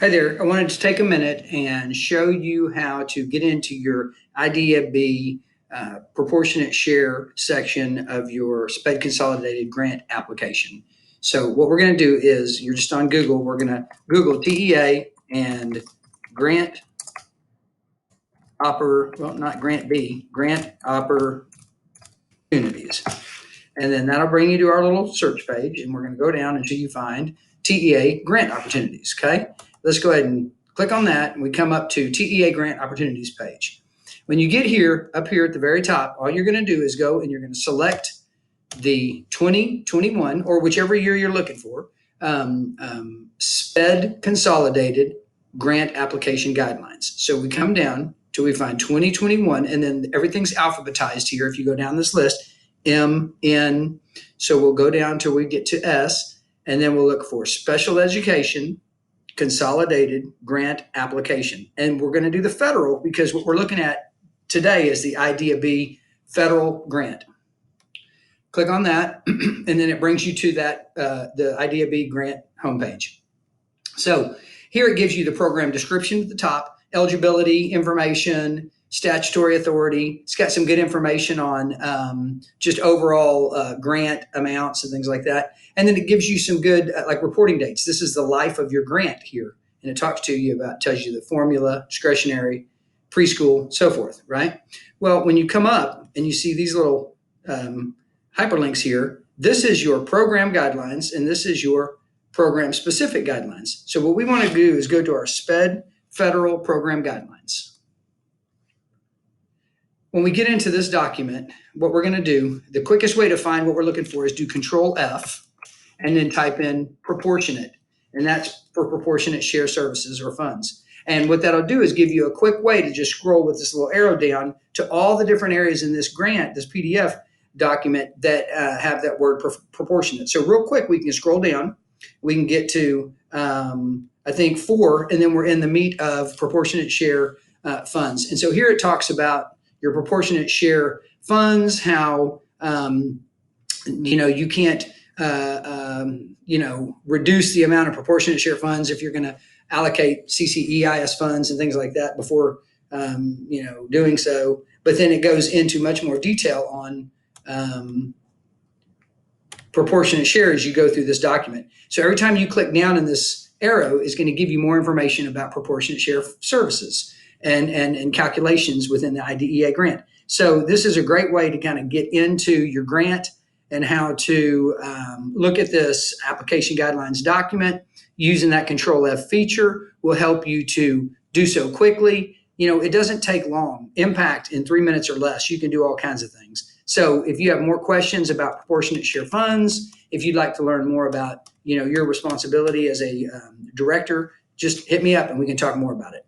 Hi there. I wanted to take a minute and show you how to get into your Idea B proportionate share section of your SPED consolidated grant application. So what we're going to do is you're just on Google. We're going to Google TEA and grant not grant B, grant opportunities. And then that'll bring you to our little search page, and we're going to go down until you find TEA grant opportunities. Okay, let's go ahead and click on that, and we come up to TEA grant opportunities page. When you get here, up here at the very top, all you're going to do is go and you're going to select the 2021 or whichever year you're looking for SPED consolidated grant application guidelines. So we come down till we find 2021, and then everything's alphabetized here. If you go down this list, M, N, so we'll go down till we get to S, and then we'll look for special education consolidated grant application. And we're going to do the federal because what we're looking at today is the Idea B federal grant. Click on that, and then it brings you to that the Idea B grant homepage. So here it gives you the program description at the top, eligibility information, statutory authority. It's got some good information on just overall grant amounts and things like that. And then it gives you some good like reporting dates. This is the life of your grant here. And it talks to you about, tells you the formula, discretionary, preschool, so forth, right? Well, when you come up and you see these little hyperlinks here, this is your program guidelines and this is your program specific guidelines. So what we want to do is go to our SPED federal program guidelines. When we get into this document, what we're going to do, the quickest way to find what we're looking for is do Control F and then type in proportionate. And that's for proportionate share services or funds. And what that'll do is give you a quick way to just scroll with this little arrow down to all the different areas in this grant, this PDF document that have that word proportionate. So real quick, we can scroll down. We can get to, I think, 4, and then we're in the meat of proportionate share funds. And so here it talks about your proportionate share funds, how, you can't, reduce the amount of proportionate share funds if you're going to allocate CCEIS funds and things like that before, doing so. But then it goes into much more detail on proportionate share as you go through this document. So every time you click down in this arrow is going to give you more information about proportionate share services and calculations within the IDEA grant. So this is a great way to kind of get into your grant and how to look at this application guidelines document. Using that Control F feature will help you to do so quickly. It doesn't take long. Impact in 3 minutes or less. You can do all kinds of things. So if you have more questions about proportionate share funds, if you'd like to learn more about your responsibility as a director, just hit me up and we can talk more about it.